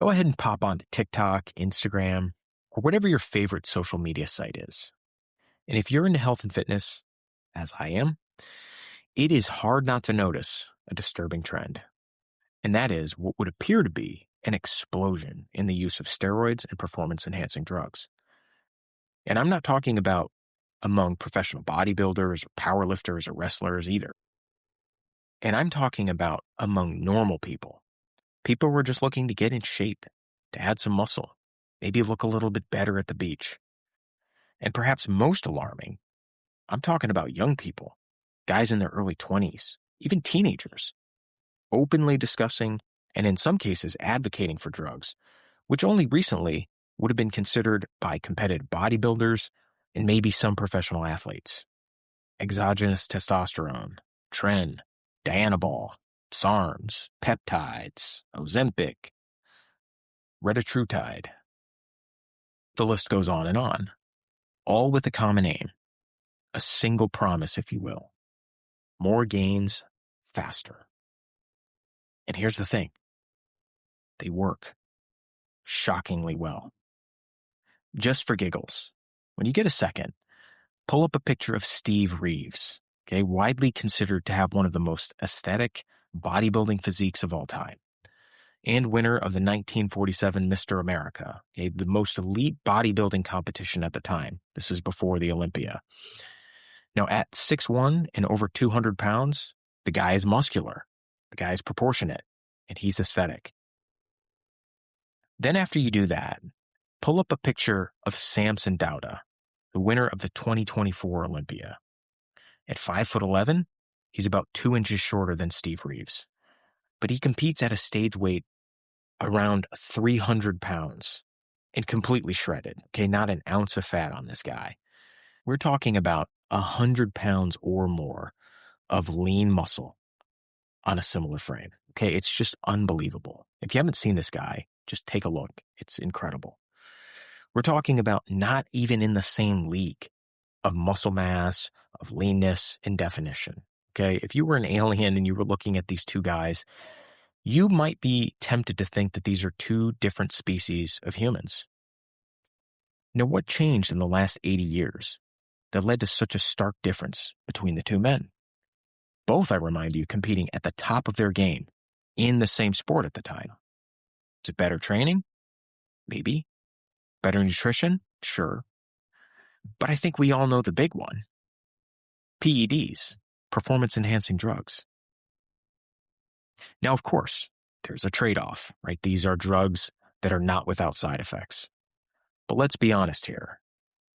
go ahead and pop onto TikTok, Instagram, or whatever your favorite social media site is. And if you're into health and fitness, as I am, it is hard not to notice a disturbing trend. And that is what would appear to be an explosion in the use of steroids and performance-enhancing drugs. And I'm not talking about among professional bodybuilders or powerlifters or wrestlers either. And I'm talking about among normal people. People who are just looking to get in shape, to add some muscle, maybe look a little bit better at the beach. And perhaps most alarming, I'm talking about young people, guys in their early 20s, even teenagers, openly discussing and in some cases advocating for drugs, which only recently would have been considered by competitive bodybuilders and maybe some professional athletes. Exogenous testosterone, tren, dianabol, SARMs, peptides, Ozempic, retatrutide. The list goes on, all with a common aim, a single promise, if you will. More gains, faster. And here's the thing. They work shockingly well. Just for giggles, when you get a second, pull up a picture of Steve Reeves, widely considered to have one of the most aesthetic bodybuilding physiques of all time, and winner of the 1947 Mr. America, the most elite bodybuilding competition at the time. This is before the Olympia. Now, at 6'1" and over 200 pounds, the guy is muscular, the guy is proportionate, and he's aesthetic. Then after you do that, pull up a picture of Samson Dauda, the winner of the 2024 Olympia. At 5'11", he's about 2 inches shorter than Steve Reeves, but he competes at a stage weight around 300 pounds and completely shredded. Not an ounce of fat on this guy. We're talking about 100 pounds or more of lean muscle on a similar frame. It's just unbelievable. If you haven't seen this guy, just take a look. It's incredible. We're talking about not even in the same league of muscle mass, of leanness, and definition. If you were an alien and you were looking at these two guys, you might be tempted to think that these are two different species of humans. Now, what changed in the last 80 years that led to such a stark difference between the two men? Both, I remind you, competing at the top of their game in the same sport at the time. Is it better training? Maybe. Better nutrition? Sure. But I think we all know the big one. PEDs, performance-enhancing drugs. Now, of course, there's a trade-off, right? These are drugs that are not without side effects. But let's be honest here.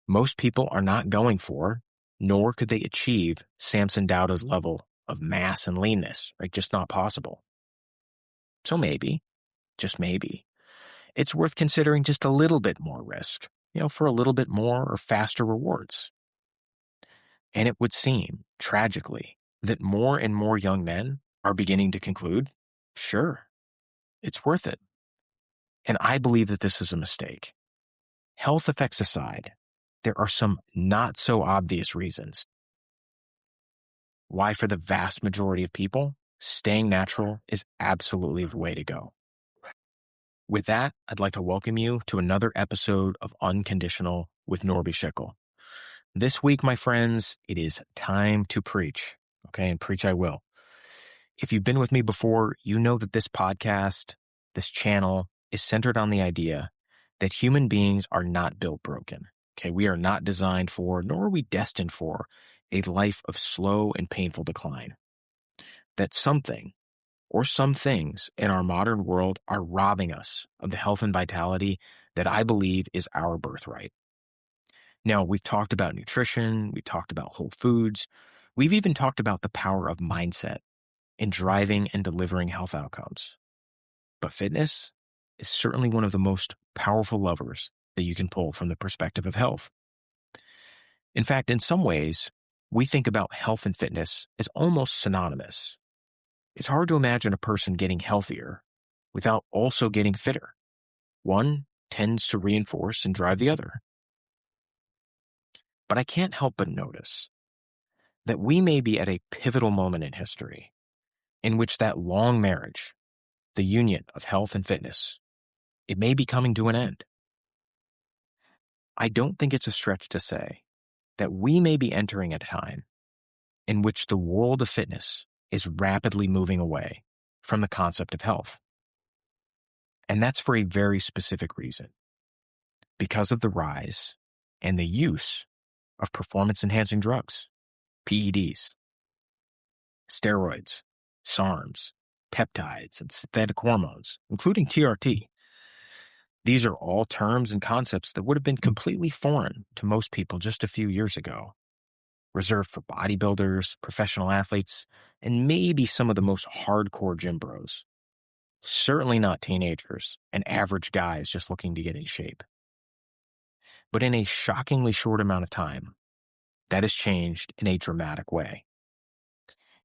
Most people are not going for, nor could they achieve Samson Dauda's level of mass and leanness, right? Just not possible. So maybe, just maybe, it's worth considering just a little bit more risk, for a little bit more or faster rewards. And it would seem, tragically, that more and more young men are beginning to conclude, sure, it's worth it. And I believe that this is a mistake. Health effects aside, there are some not so obvious reasons why, for the vast majority of people, staying natural is absolutely the way to go. With that, I'd like to welcome you to another episode of Unconditional with Norbie Schickel. This week, my friends, it is time to preach, and preach I will. If you've been with me before, you know that this podcast, this channel, is centered on the idea that human beings are not built broken. We are not designed for, nor are we destined for, a life of slow and painful decline. That something or some things in our modern world are robbing us of the health and vitality that I believe is our birthright. Now, we've talked about nutrition, we've talked about whole foods, we've even talked about the power of mindset in driving and delivering health outcomes. But fitness is certainly one of the most powerful levers that you can pull from the perspective of health. In fact, in some ways, we think about health and fitness as almost synonymous. It's hard to imagine a person getting healthier without also getting fitter. One tends to reinforce and drive the other. But I can't help but notice that we may be at a pivotal moment in history in which that long marriage, the union of health and fitness, It may be coming to an end. I don't think it's a stretch to say that we may be entering a time in which the world of fitness is rapidly moving away from the concept of health. And that's for a very specific reason. Because of the rise and the use of performance-enhancing drugs, PEDs, steroids, SARMs, peptides, and synthetic hormones, including TRT. These are all terms and concepts that would have been completely foreign to most people just a few years ago, reserved for bodybuilders, professional athletes, and maybe some of the most hardcore gym bros. Certainly not teenagers and average guys just looking to get in shape. But in a shockingly short amount of time, that has changed in a dramatic way.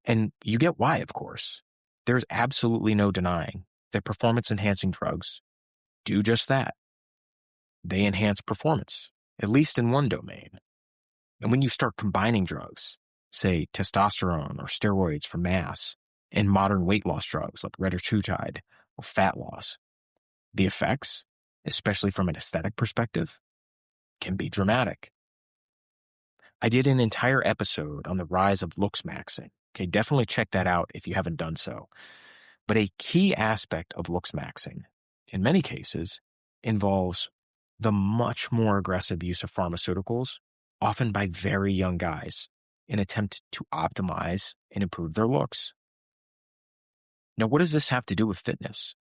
And you get why, of course. There's absolutely no denying that performance-enhancing drugs do just that. They enhance performance, at least in one domain. And when you start combining drugs, say testosterone or steroids for mass, and modern weight loss drugs like retatrutide or fat loss, the effects, especially from an aesthetic perspective, can be dramatic. I did an entire episode on the rise of looks maxing. Okay, definitely check that out if you haven't done so. But a key aspect of looks maxing, in many cases, involves the much more aggressive use of pharmaceuticals, often by very young guys, in an attempt to optimize and improve their looks. Now, what does this have to do with fitness?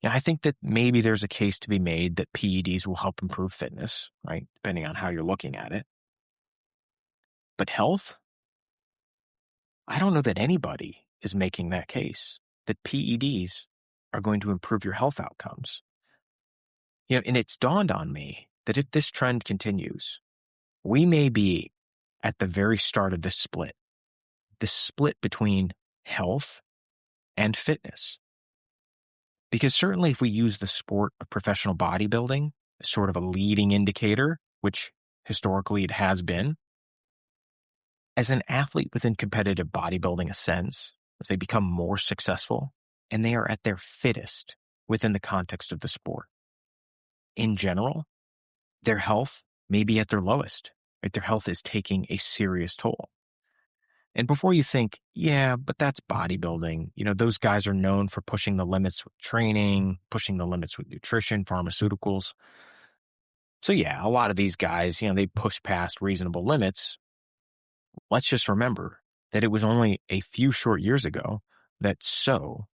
Yeah, I think that maybe there's a case to be made that PEDs will help improve fitness, right? Depending on how you're looking at it. But health? I don't know that anybody is making that case, that PEDs are going to improve your health outcomes. And it's dawned on me that if this trend continues, we may be at the very start of this split between health and fitness. Because certainly if we use the sport of professional bodybuilding as sort of a leading indicator, which historically it has been, as an athlete within competitive bodybuilding ascends, as they become more successful, and they are at their fittest within the context of the sport. In general, their health may be at their lowest, right? Their health is taking a serious toll. And before you think, yeah, but that's bodybuilding, those guys are known for pushing the limits with training, pushing the limits with nutrition, pharmaceuticals. So yeah, a lot of these guys, they push past reasonable limits. Let's just remember that it was only a few short years ago that so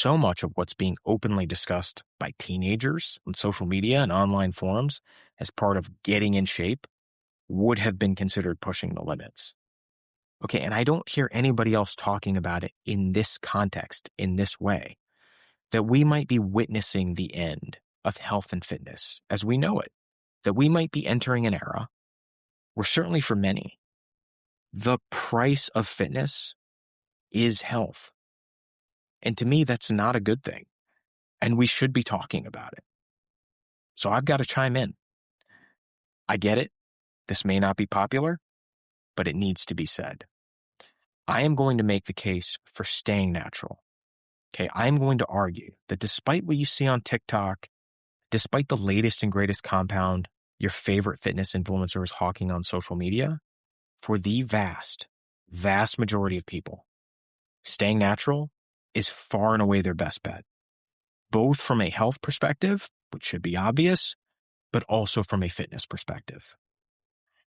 much of what's being openly discussed by teenagers on social media and online forums as part of getting in shape would have been considered pushing the limits. Okay, and I don't hear anybody else talking about it in this context, in this way, that we might be witnessing the end of health and fitness as we know it, that we might be entering an era where certainly for many, the price of fitness is health. And to me, that's not a good thing. And we should be talking about it. So I've got to chime in. I get it. This may not be popular, but it needs to be said. I am going to make the case for staying natural. Okay, I'm going to argue that despite what you see on TikTok, despite the latest and greatest compound your favorite fitness influencer is hawking on social media, for the vast, vast majority of people, staying natural is far and away their best bet, both from a health perspective, which should be obvious, but also from a fitness perspective.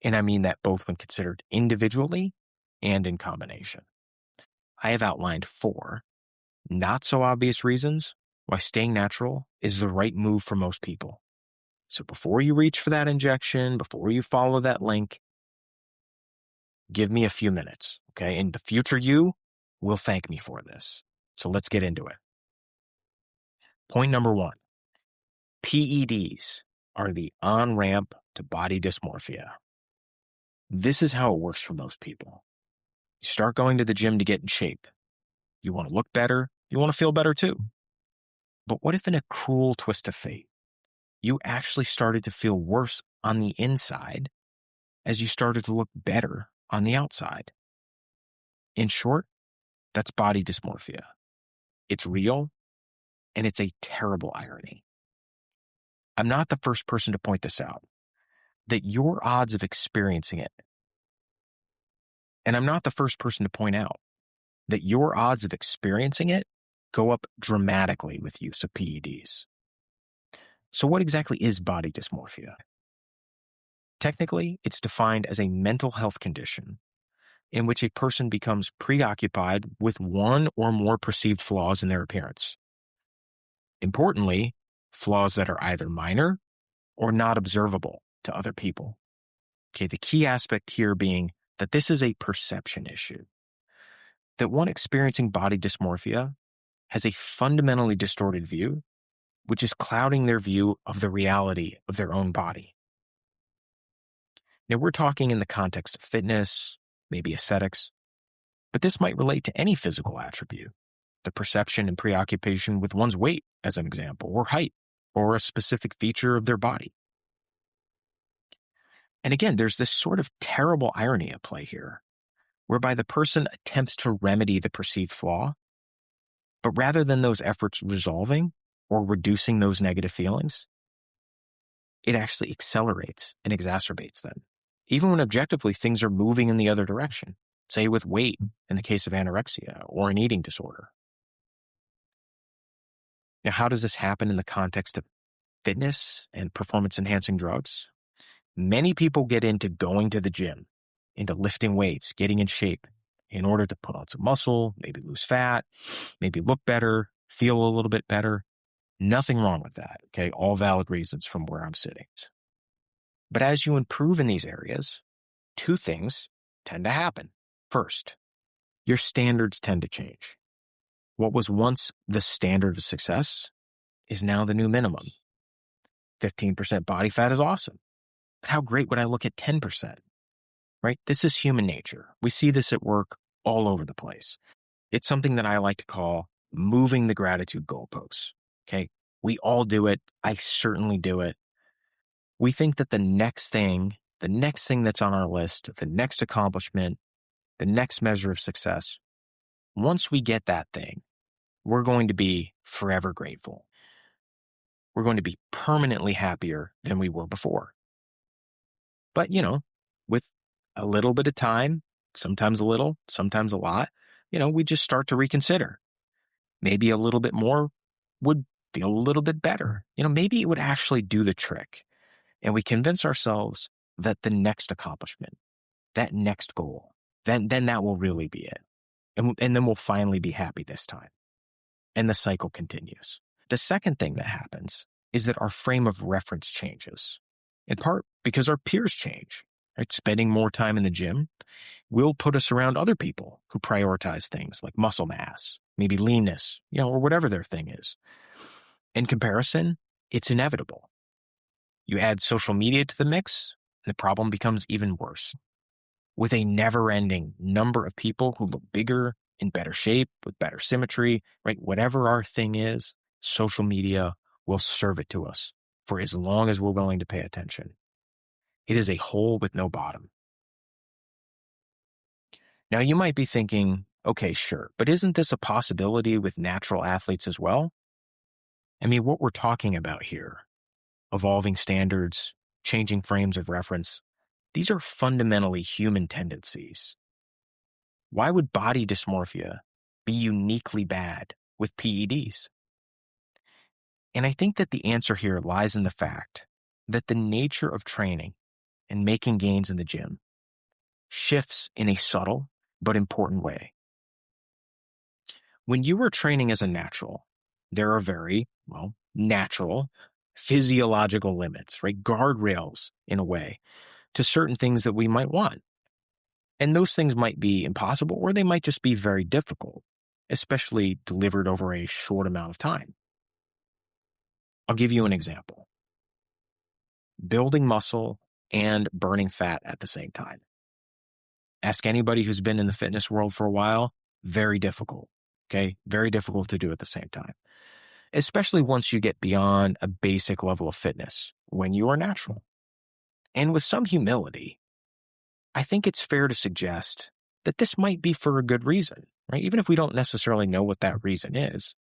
And I mean that both when considered individually and in combination. I have outlined 4 not so obvious reasons why staying natural is the right move for most people. So before you reach for that injection, before you follow that link, give me a few minutes, okay? And the future you will thank me for this. So let's get into it. Point number 1, PEDs are the on-ramp to body dysmorphia. This is how it works for most people. You start going to the gym to get in shape. You want to look better. You want to feel better too. But what if in a cruel twist of fate, you actually started to feel worse on the inside as you started to look better on the outside? In short, that's body dysmorphia. It's real, And it's a terrible irony. I'm not the first person to point this out, that your odds of experiencing it, and I'm not the first person to point out that your odds of experiencing it go up dramatically with use of PEDs. So what exactly is body dysmorphia? Technically, it's defined as a mental health condition in which a person becomes preoccupied with one or more perceived flaws in their appearance. Importantly, flaws that are either minor or not observable to other people. Okay, the key aspect here being that this is a perception issue. That one experiencing body dysmorphia has a fundamentally distorted view, which is clouding their view of the reality of their own body. Now, we're talking in the context of fitness, maybe aesthetics, but this might relate to any physical attribute. The perception and preoccupation with one's weight, as an example, or height, or a specific feature of their body. And again, there's this sort of terrible irony at play here, whereby the person attempts to remedy the perceived flaw, but rather than those efforts resolving or reducing those negative feelings, it actually accelerates and exacerbates them, even when objectively things are moving in the other direction, say with weight in the case of anorexia or an eating disorder. Now, how does this happen in the context of fitness and performance-enhancing drugs? Many people get into going to the gym, into lifting weights, getting in shape in order to put on some muscle, maybe lose fat, maybe look better, feel a little bit better. Nothing wrong with that, okay? All valid reasons from where I'm sitting. But as you improve in these areas, two things tend to happen. First, your standards tend to change. What was once the standard of success is now the new minimum. 15% body fat is awesome. But how great would I look at 10%? Right? This is human nature. We see this at work all over the place. It's something that I like to call moving the gratitude goalposts. Okay? We all do it. I certainly do it. We think that the next thing that's on our list, the next accomplishment, the next measure of success, once we get that thing, we're going to be forever grateful. We're going to be permanently happier than we were before. But, with a little bit of time, sometimes a little, sometimes a lot, we just start to reconsider. Maybe a little bit more would feel a little bit better. Maybe it would actually do the trick. And we convince ourselves that the next accomplishment, that next goal, then that will really be it. And then we'll finally be happy this time. And the cycle continues. The second thing that happens is that our frame of reference changes, in part because our peers change. Right? Spending more time in the gym will put us around other people who prioritize things like muscle mass, maybe leanness, or whatever their thing is. In comparison, it's inevitable. You add social media to the mix, and the problem becomes even worse. With a never-ending number of people who look bigger, in better shape, with better symmetry, right? Whatever our thing is, social media will serve it to us for as long as we're willing to pay attention. It is a hole with no bottom. Now, you might be thinking, okay, sure, but isn't this a possibility with natural athletes as well? I mean, what we're talking about here, evolving standards, changing frames of reference, these are fundamentally human tendencies. Why would body dysmorphia be uniquely bad with PEDs? And I think that the answer here lies in the fact that the nature of training and making gains in the gym shifts in a subtle but important way. When you are training as a natural, there are very, natural physiological limits, right? Guardrails, in a way, to certain things that we might want. And those things might be impossible, or they might just be very difficult, especially delivered over a short amount of time. I'll give you an example. Building muscle and burning fat at the same time. Ask anybody who's been in the fitness world for a while, very difficult, okay? Very difficult to do at the same time, especially once you get beyond a basic level of fitness when you are natural. And with some humility, I think it's fair to suggest that this might be for a good reason, right? Even if we don't necessarily know what that reason is.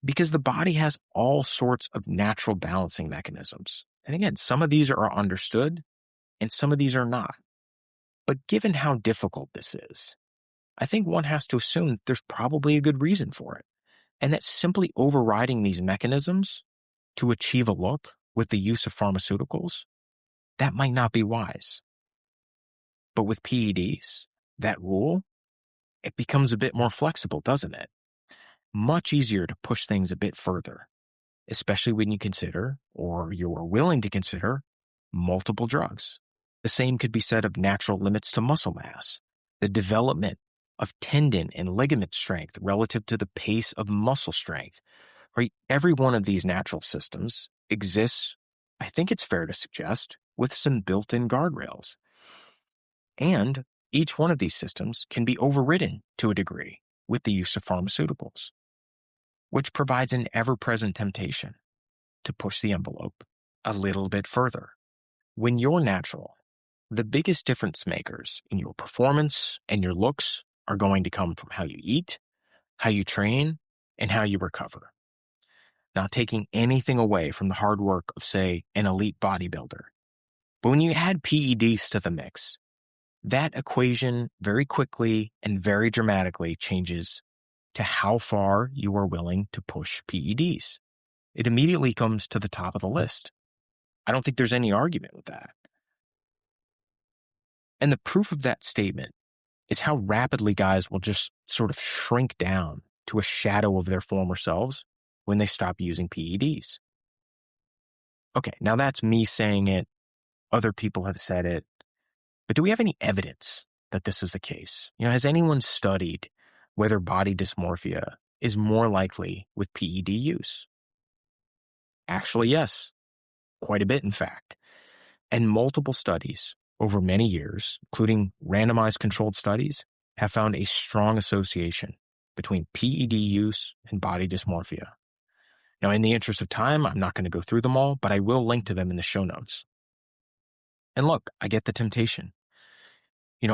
Because the body has all sorts of natural balancing mechanisms. And again, some of these are understood and some of these are not. But given how difficult this is, I think one has to assume that there's probably a good reason for it, and that simply overriding these mechanisms to achieve a look with the use of pharmaceuticals, that might not be wise. But with PEDs, that rule, it becomes a bit more flexible, doesn't it? Much easier to push things a bit further, especially when you consider, or you are willing to consider, multiple drugs. The same could be said of natural limits to muscle mass, the development of tendon and ligament strength relative to the pace of muscle strength. Right? Every one of these natural systems exists, I think it's fair to suggest, with some built-in guardrails. And each one of these systems can be overridden to a degree with the use of pharmaceuticals, which provides an ever-present temptation to push the envelope a little bit further. When you're natural, the biggest difference makers in your performance and your looks are going to come from how you eat, how you train, and how you recover. Not taking anything away from the hard work of, say, an elite bodybuilder. But when you add PEDs to the mix, that equation very quickly and very dramatically changes to how far you are willing to push PEDs. It immediately comes to the top of the list. I don't think there's any argument with that. And the proof of that statement is how rapidly guys will just sort of shrink down to a shadow of their former selves when they stop using PEDs. Okay, now that's me saying it. Other people have said it. But do we have any evidence that this is the case? Has anyone studied whether body dysmorphia is more likely with PED use? Actually, yes. Quite a bit, in fact. And multiple studies over many years, including randomized controlled studies, have found a strong association between PED use and body dysmorphia. Now, in the interest of time, I'm not going to go through them all, but I will link to them in the show notes. And look, I get the temptation.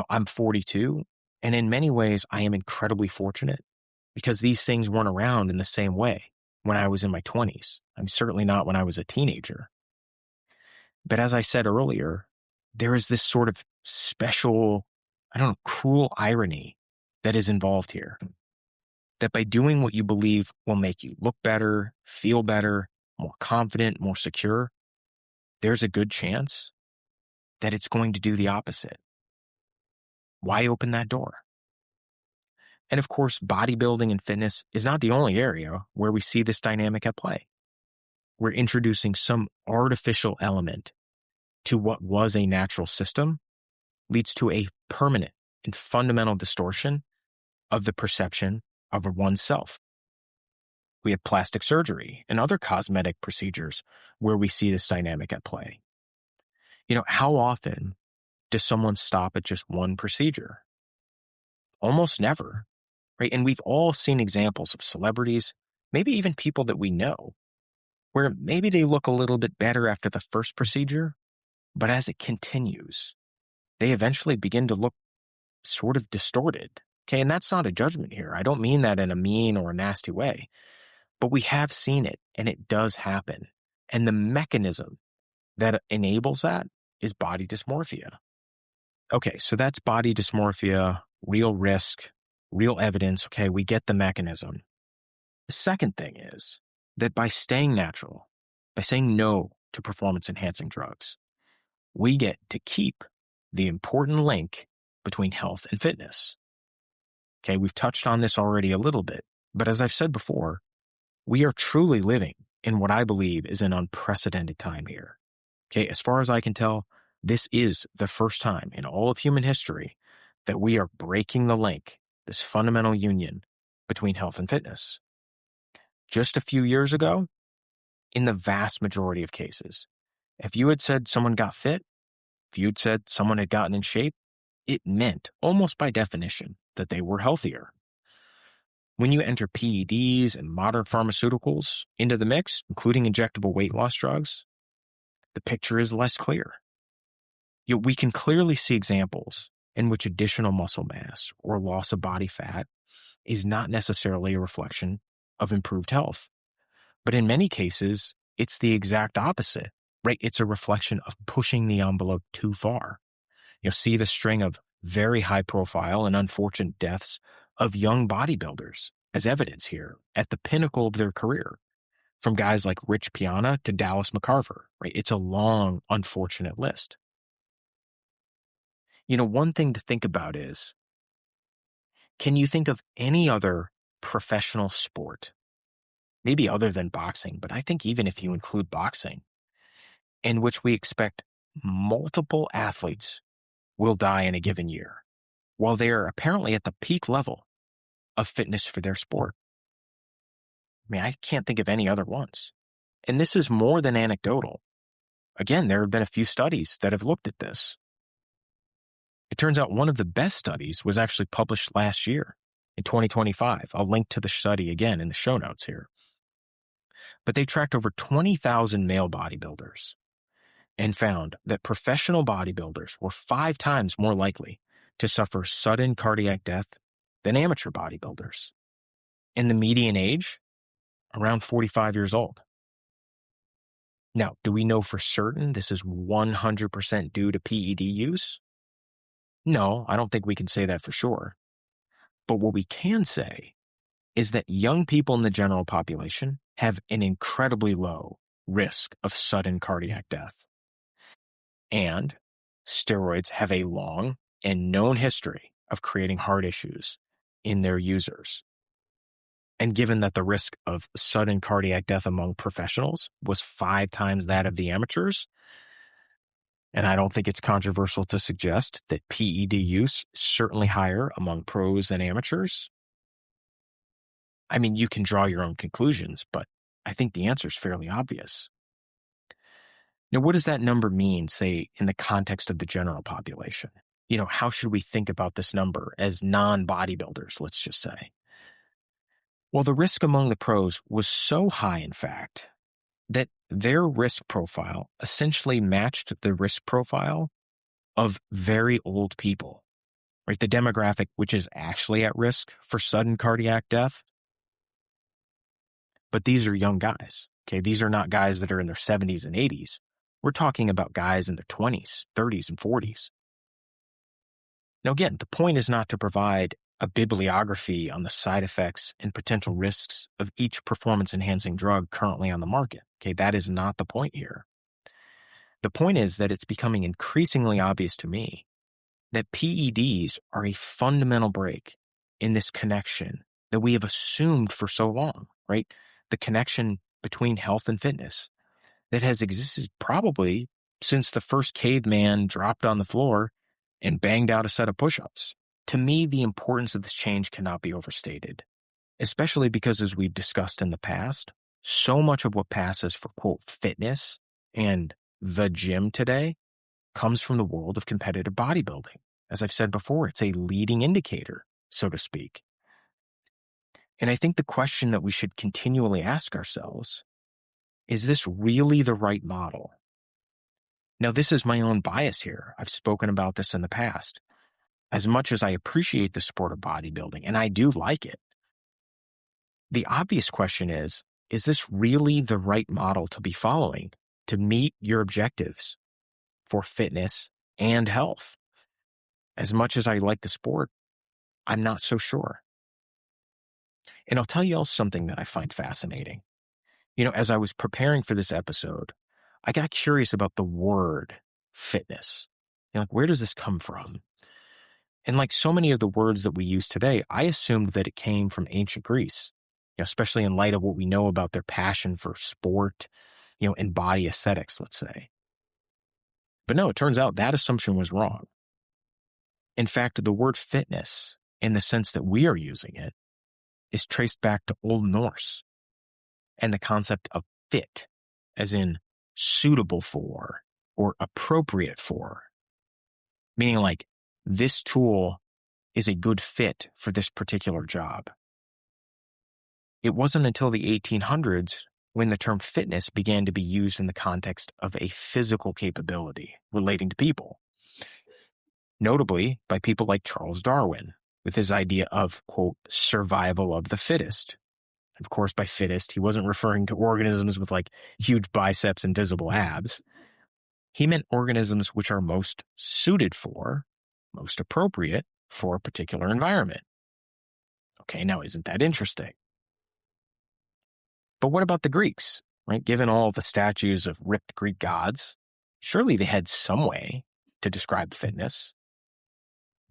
I'm 42, and in many ways, I am incredibly fortunate because these things weren't around in the same way when I was in my 20s. I'm certainly not when I was a teenager. But as I said earlier, there is this sort of special, cruel irony that is involved here. That by doing what you believe will make you look better, feel better, more confident, more secure, there's a good chance that it's going to do the opposite. Why open that door? And of course, bodybuilding and fitness is not the only area where we see this dynamic at play. We're introducing some artificial element to what was a natural system, leads to a permanent and fundamental distortion of the perception of oneself. We have plastic surgery and other cosmetic procedures where we see this dynamic at play. How often does someone stop at just one procedure? Almost never, right? And we've all seen examples of celebrities, maybe even people that we know, where maybe they look a little bit better after the first procedure, but as it continues, they eventually begin to look sort of distorted. Okay, and that's not a judgment here. I don't mean that in a mean or a nasty way, but we have seen it, and it does happen. And the mechanism that enables that is body dysmorphia. Okay, so that's body dysmorphia, real risk, real evidence. Okay, we get the mechanism. The second thing is that by staying natural, by saying no to performance-enhancing drugs, we get to keep the important link between health and fitness. Okay, we've touched on this already a little bit, but as I've said before, we are truly living in what I believe is an unprecedented time here. Okay, as far as I can tell, this is the first time in all of human history that we are breaking the link, this fundamental union between health and fitness. Just a few years ago, in the vast majority of cases, if you had said someone got fit, if you'd said someone had gotten in shape, it meant, almost by definition, that they were healthier. When you enter PEDs and modern pharmaceuticals into the mix, including injectable weight loss drugs, the picture is less clear. Yet we can clearly see examples in which additional muscle mass or loss of body fat is not necessarily a reflection of improved health. But in many cases, it's the exact opposite, right? It's a reflection of pushing the envelope too far. You'll see the string of very high profile and unfortunate deaths of young bodybuilders as evidence here at the pinnacle of their career, from guys like Rich Piana to Dallas McCarver, right? It's a long, unfortunate list. One thing to think about is, can you think of any other professional sport, maybe other than boxing, but I think even if you include boxing, in which we expect multiple athletes will die in a given year, while they are apparently at the peak level of fitness for their sport? I mean, I can't think of any other ones. And this is more than anecdotal. Again, there have been a few studies that have looked at this. It turns out one of the best studies was actually published last year in 2025. I'll link to the study again in the show notes here. But they tracked over 20,000 male bodybuilders and found that professional bodybuilders were 5 times more likely to suffer sudden cardiac death than amateur bodybuilders. And the median age, around 45 years old. Now, do we know for certain this is 100% due to PED use? No, I don't think we can say that for sure. But what we can say is that young people in the general population have an incredibly low risk of sudden cardiac death. And steroids have a long and known history of creating heart issues in their users. And given that the risk of sudden cardiac death among professionals was 5 times that of the amateurs, and I don't think it's controversial to suggest that PED use is certainly higher among pros than amateurs. I mean, you can draw your own conclusions, but I think the answer is fairly obvious. Now, what does that number mean, say, in the context of the general population? How should we think about this number as non-bodybuilders, let's just say? Well, the risk among the pros was so high, in fact, that their risk profile essentially matched the risk profile of very old people, right? The demographic which is actually at risk for sudden cardiac death. But these are young guys, okay? These are not guys that are in their 70s and 80s. We're talking about guys in their 20s, 30s, and 40s. Now, again, the point is not to provide a bibliography on the side effects and potential risks of each performance-enhancing drug currently on the market. Okay, that is not the point here. The point is that it's becoming increasingly obvious to me that PEDs are a fundamental break in this connection that we have assumed for so long, right? The connection between health and fitness that has existed probably since the first caveman dropped on the floor and banged out a set of push-ups. To me, the importance of this change cannot be overstated, especially because, as we've discussed in the past, so much of what passes for, quote, fitness and the gym today comes from the world of competitive bodybuilding. As I've said before, it's a leading indicator, so to speak. And I think the question that we should continually ask ourselves, is this really the right model? Now, this is my own bias here. I've spoken about this in the past. As much as I appreciate the sport of bodybuilding, and I do like it, the obvious question is this really the right model to be following to meet your objectives for fitness and health? As much as I like the sport, I'm not so sure. And I'll tell you all something that I find fascinating. As I was preparing for this episode, I got curious about the word fitness. Where does this come from? And like so many of the words that we use today, I assumed that it came from ancient Greece, especially in light of what we know about their passion for sport, and body aesthetics, let's say. But no, it turns out that assumption was wrong. In fact, the word fitness, in the sense that we are using it, is traced back to Old Norse and the concept of fit, as in suitable for or appropriate for, meaning like this tool is a good fit for this particular job. It wasn't until the 1800s when the term fitness began to be used in the context of a physical capability relating to people, notably by people like Charles Darwin, with his idea of, quote, survival of the fittest. Of course, by fittest, he wasn't referring to organisms with like huge biceps and visible abs. He meant organisms which are most suited for, most appropriate for a particular environment. Okay, now isn't that interesting? But what about the Greeks, right? Given all the statues of ripped Greek gods, surely they had some way to describe fitness.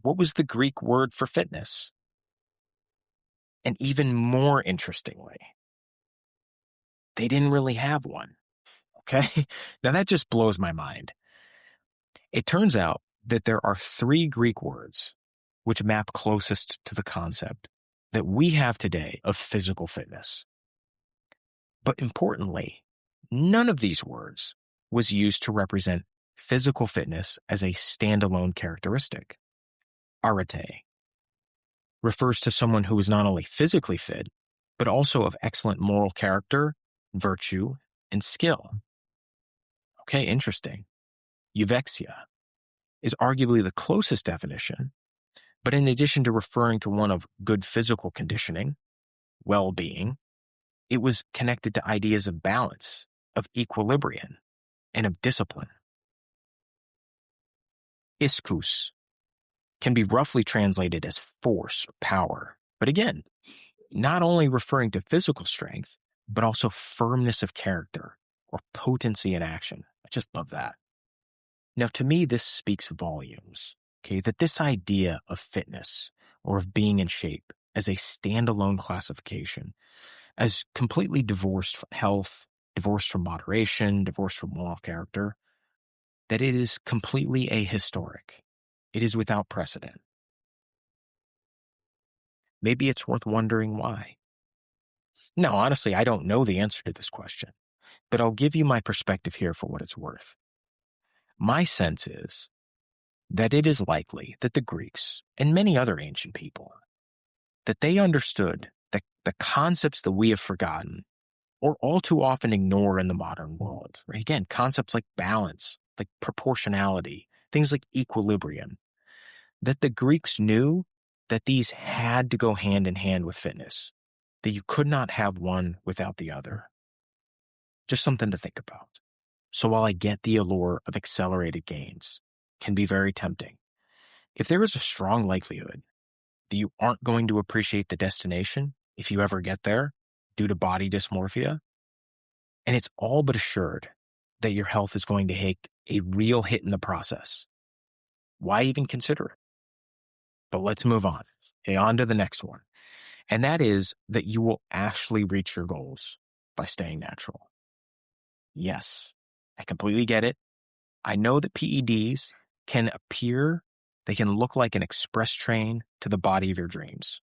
What was the Greek word for fitness? And even more interestingly, they didn't really have one. Okay? Now that just blows my mind. It turns out that there are 3 Greek words which map closest to the concept that we have today of physical fitness. But importantly, none of these words was used to represent physical fitness as a standalone characteristic. Arete refers to someone who is not only physically fit, but also of excellent moral character, virtue, and skill. Okay, interesting. Euvexia is arguably the closest definition, but in addition to referring to one of good physical conditioning, well-being, it was connected to ideas of balance, of equilibrium, and of discipline. Ischus can be roughly translated as force or power, but again, not only referring to physical strength, but also firmness of character or potency in action. I just love that. Now, to me, this speaks volumes, okay, that this idea of fitness or of being in shape as a standalone classification, as completely divorced from health, divorced from moderation, divorced from moral character, that it is completely ahistoric. It is without precedent. Maybe it's worth wondering why. No, honestly, I don't know the answer to this question, but I'll give you my perspective here for what it's worth. My sense is that it is likely that the Greeks and many other ancient people, that they understood that the concepts that we have forgotten or all too often ignore in the modern world, right? Again, concepts like balance, like proportionality, things like equilibrium, that the Greeks knew that these had to go hand in hand with fitness, that you could not have one without the other. Just something to think about. So while I get the allure of accelerated gains, can be very tempting, if there is a strong likelihood that you aren't going to appreciate the destination if you ever get there due to body dysmorphia, and it's all but assured that your health is going to take a real hit in the process, why even consider it? But let's move on. Okay, on to the next one. And that is that you will actually reach your goals by staying natural. Yes, I completely get it. I know that PEDs can appear, they can look like an express train to the body of your dreams.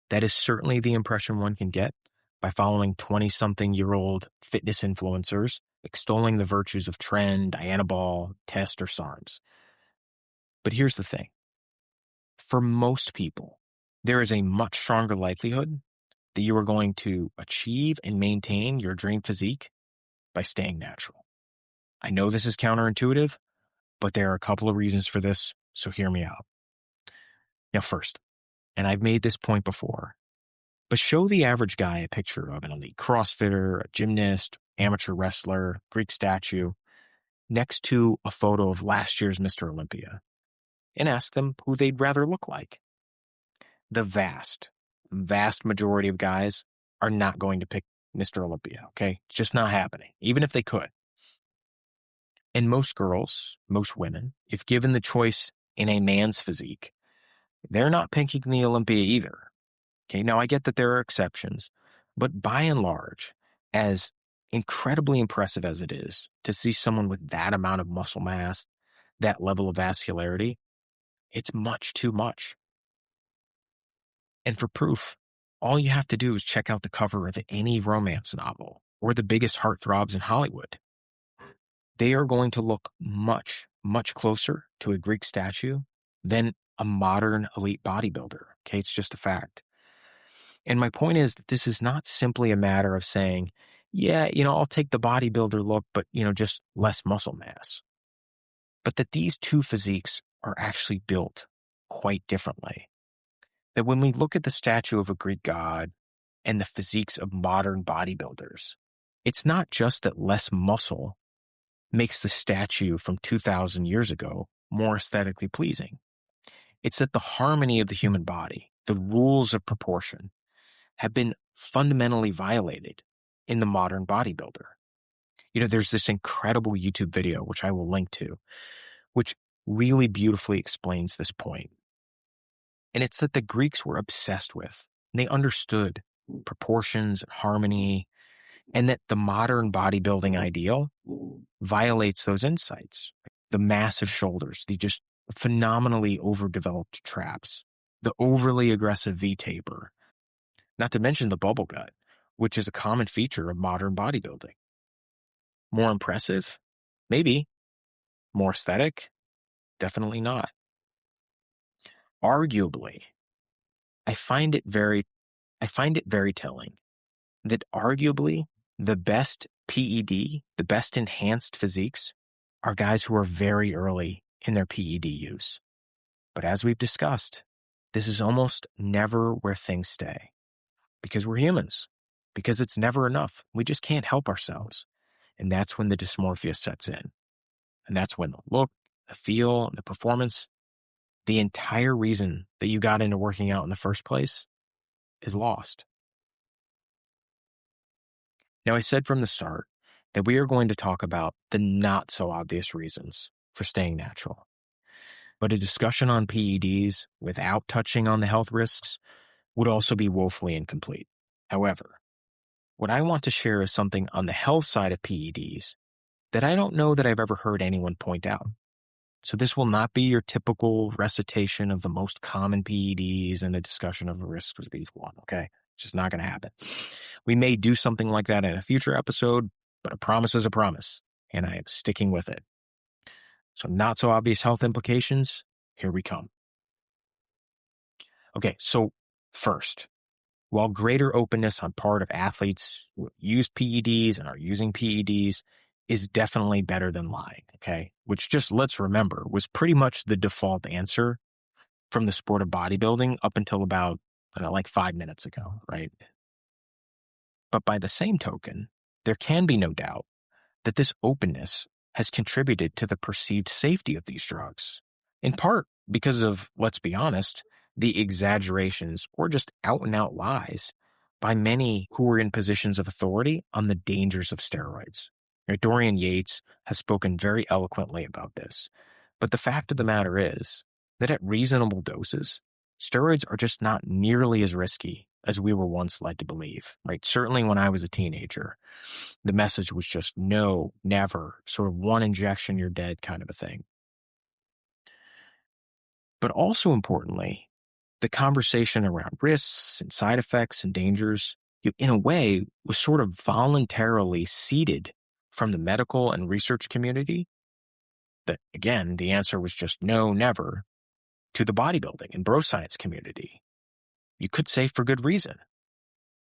That is certainly the impression one can get by following 20-something-year-old fitness influencers extolling the virtues of Tren, Dianabol, Test, or SARMs. But here's the thing. For most people, there is a much stronger likelihood that you are going to achieve and maintain your dream physique by staying natural. I know this is counterintuitive, but there are a couple of reasons for this, so hear me out. Now first, and I've made this point before, but show the average guy a picture of an elite CrossFitter, a gymnast, amateur wrestler, Greek statue, next to a photo of last year's Mr. Olympia, and ask them who they'd rather look like. The vast majority of guys are not going to pick Mr. Olympia, okay? It's just not happening, even if they could. And most girls, most women, if given the choice in a man's physique, they're not picking the Olympia either. Okay, now I get that there are exceptions, but by and large, as incredibly impressive as it is to see someone with that amount of muscle mass, that level of vascularity, it's much too much. And for proof, all you have to do is check out the cover of any romance novel or the biggest heartthrobs in Hollywood. They are going to look much, much closer to a Greek statue than a modern elite bodybuilder. Okay, it's just a fact. And my point is that this is not simply a matter of saying, yeah, I'll take the bodybuilder look, but, just less muscle mass. But that these two physiques are actually built quite differently. That when we look at the statue of a Greek god and the physiques of modern bodybuilders. It's not just that less muscle makes the statue from 2,000 years ago more aesthetically pleasing. It's that the harmony of the human body, the rules of proportion, have been fundamentally violated in the modern bodybuilder. There's this incredible YouTube video, which I will link to, which really beautifully explains this point. And it's that the Greeks were obsessed with, and they understood proportions, harmony, and that the modern bodybuilding ideal violates those insights. The massive shoulders, the just phenomenally overdeveloped traps, the overly aggressive V-taper, not to mention the bubble gut, which is a common feature of modern bodybuilding. More impressive? Maybe. More aesthetic? Definitely not. Arguably, I find it very telling that arguably the best PED, the best enhanced physiques, are guys who are very early in their PED use. But as we've discussed, this is almost never where things stay. Because we're humans. Because it's never enough. We just can't help ourselves. And that's when the dysmorphia sets in. And that's when the look, the feel, and the performance, the entire reason that you got into working out in the first place, is lost. Now, I said from the start that we are going to talk about the not so obvious reasons for staying natural. But a discussion on PEDs without touching on the health risks would also be woefully incomplete. However, what I want to share is something on the health side of PEDs that I don't know that I've ever heard anyone point out. So this will not be your typical recitation of the most common PEDs and a discussion of the risks with each one, okay? It's just not going to happen. We may do something like that in a future episode, but a promise is a promise, and I am sticking with it. So not so obvious health implications, here we come. Okay, so first, while greater openness on part of athletes who use PEDs and are using PEDs is definitely better than lying, okay? Which just let's remember was pretty much the default answer from the sport of bodybuilding up until about, like 5 minutes ago, right? But by the same token, there can be no doubt that this openness has contributed to the perceived safety of these drugs, in part because of, let's be honest, the exaggerations or just out-and-out lies by many who are in positions of authority on the dangers of steroids. Dorian Yates has spoken very eloquently about this, but the fact of the matter is that at reasonable doses, steroids are just not nearly as risky as we were once led to believe, right? Certainly when I was a teenager, the message was just no, never, sort of one injection, you're dead kind of a thing. But also importantly, the conversation around risks and side effects and dangers, in a way, was sort of voluntarily seeded from the medical and research community. That, again, the answer was just no, never, to the bodybuilding and bro science community. You could say for good reason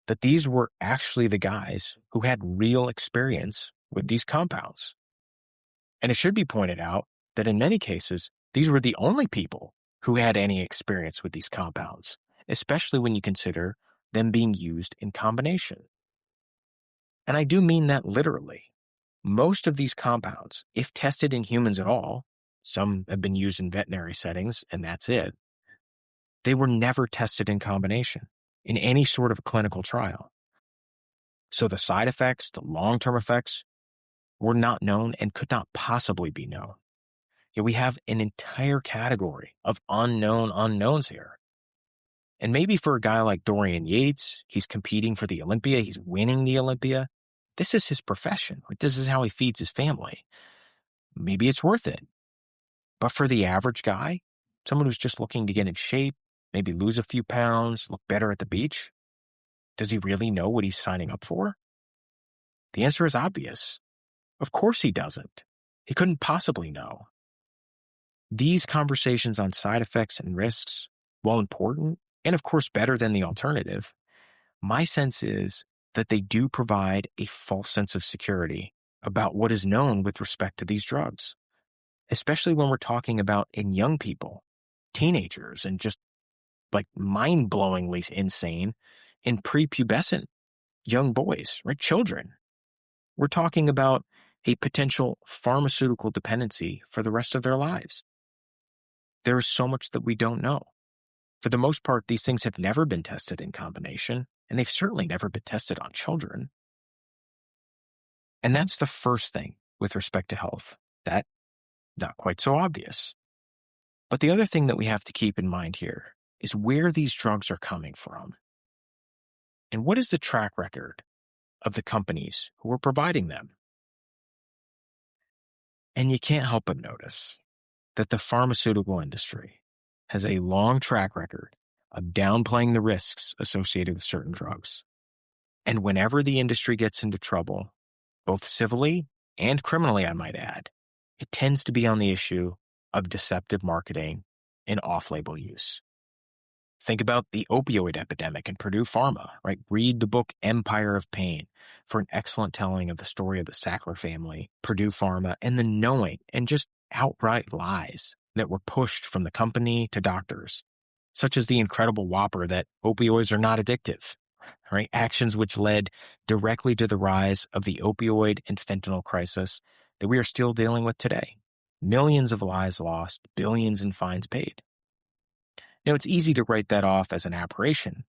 that these were actually the guys who had real experience with these compounds. And it should be pointed out that in many cases, these were the only people who had any experience with these compounds, especially when you consider them being used in combination. And I do mean that literally. Most of these compounds, if tested in humans at all, some have been used in veterinary settings, and that's it, they were never tested in combination in any sort of clinical trial. So the side effects, the long-term effects, were not known and could not possibly be known. Yet we have an entire category of unknown unknowns here. And maybe for a guy like Dorian Yates, he's competing for the Olympia, he's winning the Olympia. This is his profession. This is how he feeds his family. Maybe it's worth it. But for the average guy, someone who's just looking to get in shape, maybe lose a few pounds, look better at the beach, does he really know what he's signing up for? The answer is obvious. Of course he doesn't. He couldn't possibly know. These conversations on side effects and risks, while important, and of course better than the alternative, my sense is that they do provide a false sense of security about what is known with respect to these drugs, especially when we're talking about in young people, teenagers, and just like mind-blowingly insane in prepubescent young boys, right? Children. We're talking about a potential pharmaceutical dependency for the rest of their lives. There is so much that we don't know. For the most part, these things have never been tested in combination, and they've certainly never been tested on children. And that's the first thing with respect to health. That, not quite so obvious. But the other thing that we have to keep in mind here is where these drugs are coming from. And what is the track record of the companies who are providing them? And you can't help but notice that the pharmaceutical industry has a long track record of downplaying the risks associated with certain drugs. And whenever the industry gets into trouble, both civilly and criminally, I might add, it tends to be on the issue of deceptive marketing and off-label use. Think about the opioid epidemic in Purdue Pharma, right? Read the book Empire of Pain for an excellent telling of the story of the Sackler family, Purdue Pharma, and the knowing and just outright lies that were pushed from the company to doctors, such as the incredible whopper that opioids are not addictive, right? Actions which led directly to the rise of the opioid and fentanyl crisis that we are still dealing with today. Millions of lives lost, billions in fines paid. Now, it's easy to write that off as an aberration,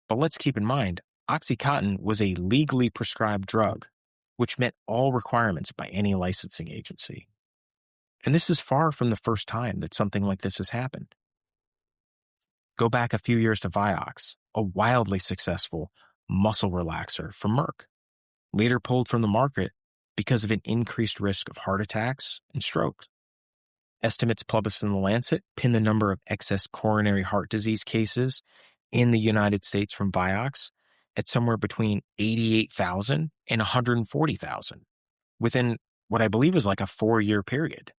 but let's keep in mind, OxyContin was a legally prescribed drug, which met all requirements by any licensing agency. And this is far from the first time that something like this has happened. Go back a few years to Vioxx, a wildly successful muscle relaxer from Merck, later pulled from the market because of an increased risk of heart attacks and strokes. Estimates published in The Lancet pin the number of excess coronary heart disease cases in the United States from Vioxx at somewhere between 88,000 and 140,000 within what I believe is like a 4-year period,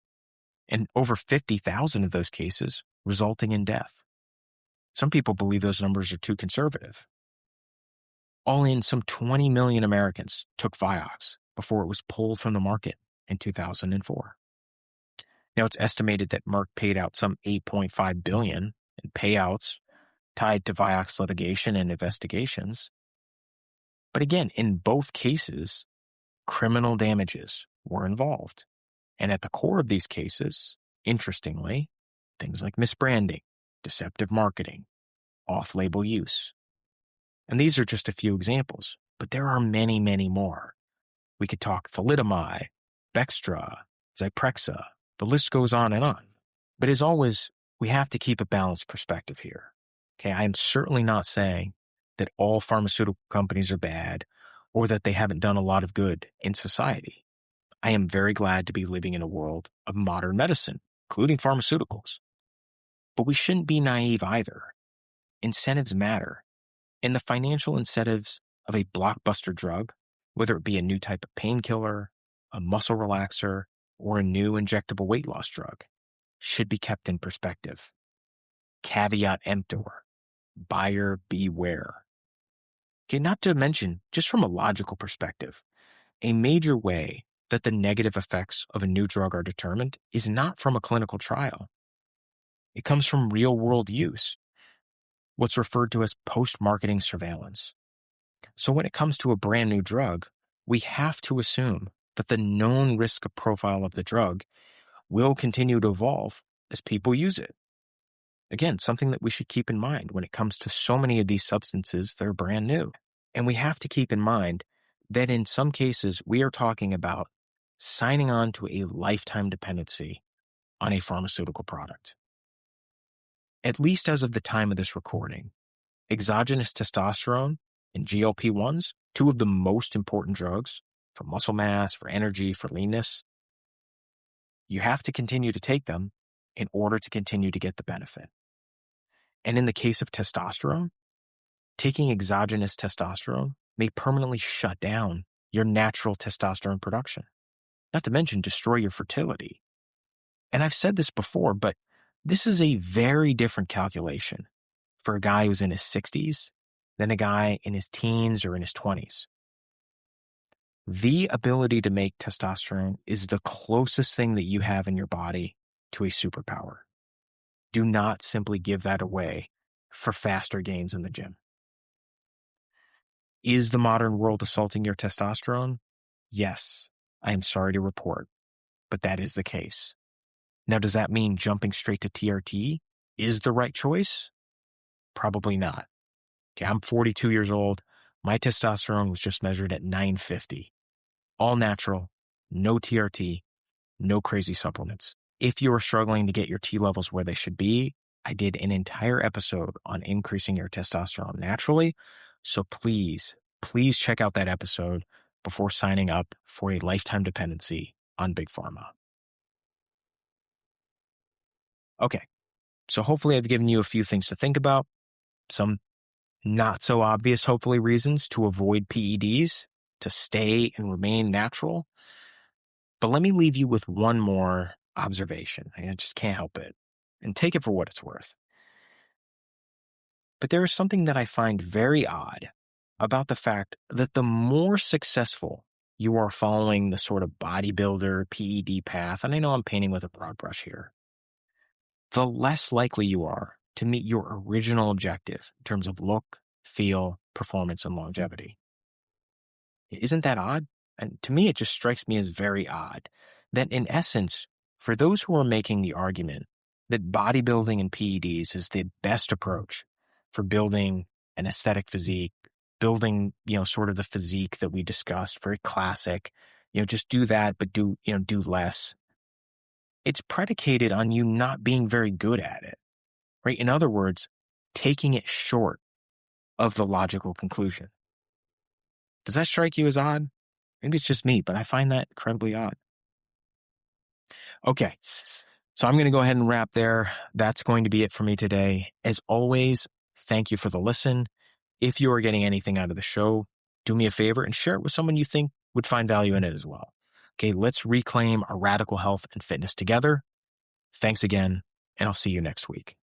and over 50,000 of those cases resulting in death. Some people believe those numbers are too conservative. All in, some 20 million Americans took Vioxx before it was pulled from the market in 2004. Now, it's estimated that Merck paid out some $8.5 billion in payouts tied to Vioxx litigation and investigations. But again, in both cases, criminal damages were involved. And at the core of these cases, interestingly, things like misbranding, deceptive marketing, off-label use. And these are just a few examples, but there are many, many more. We could talk thalidomide, Bextra, Zyprexa. The list goes on and on. But as always, we have to keep a balanced perspective here. Okay, I am certainly not saying that all pharmaceutical companies are bad or that they haven't done a lot of good in society. I am very glad to be living in a world of modern medicine, including pharmaceuticals. But we shouldn't be naive either. Incentives matter, and the financial incentives of a blockbuster drug, whether it be a new type of painkiller, a muscle relaxer, or a new injectable weight loss drug, should be kept in perspective. Caveat emptor, buyer beware. Okay, not to mention, just from a logical perspective, a major way that the negative effects of a new drug are determined is not from a clinical trial. It comes from real-world use, what's referred to as post-marketing surveillance. So when it comes to a brand new drug, we have to assume that the known risk profile of the drug will continue to evolve as people use it. Again, something that we should keep in mind when it comes to so many of these substances that are brand new. And we have to keep in mind that in some cases, we are talking about signing on to a lifetime dependency on a pharmaceutical product. At least as of the time of this recording, exogenous testosterone and GLP-1s, two of the most important drugs for muscle mass, for energy, for leanness, you have to continue to take them in order to continue to get the benefit. And in the case of testosterone, taking exogenous testosterone may permanently shut down your natural testosterone production, not to mention destroy your fertility. And I've said this before, but this is a very different calculation for a guy who's in his 60s than a guy in his teens or in his 20s. The ability to make testosterone is the closest thing that you have in your body to a superpower. Do not simply give that away for faster gains in the gym. Is the modern world assaulting your testosterone? Yes, I am sorry to report, but that is the case. Now, does that mean jumping straight to TRT is the right choice? Probably not. Okay, I'm 42 years old. My testosterone was just measured at 950. All natural, no TRT, no crazy supplements. If you are struggling to get your T levels where they should be, I did an entire episode on increasing your testosterone naturally. So please check out that episode before signing up for a lifetime dependency on Big Pharma. Okay, so hopefully I've given you a few things to think about, some not so obvious, hopefully, reasons to avoid PEDs, to stay and remain natural. But let me leave you with one more observation. I just can't help it. And take it for what it's worth. But there is something that I find very odd about the fact that the more successful you are following the sort of bodybuilder PED path, and I know I'm painting with a broad brush here, the less likely you are to meet your original objective in terms of look, feel, performance, and longevity. Isn't that odd? And to me, it just strikes me as very odd that in essence, for those who are making the argument that bodybuilding and PEDs is the best approach for building an aesthetic physique, building, sort of the physique that we discussed, very classic, just do that, but do less. It's predicated on you not being very good at it, right? In other words, taking it short of the logical conclusion. Does that strike you as odd? Maybe it's just me, but I find that incredibly odd. Okay, so I'm going to go ahead and wrap there. That's going to be it for me today. As always, thank you for the listen. If you are getting anything out of the show, do me a favor and share it with someone you think would find value in it as well. Okay, let's reclaim our radical health and fitness together. Thanks again, and I'll see you next week.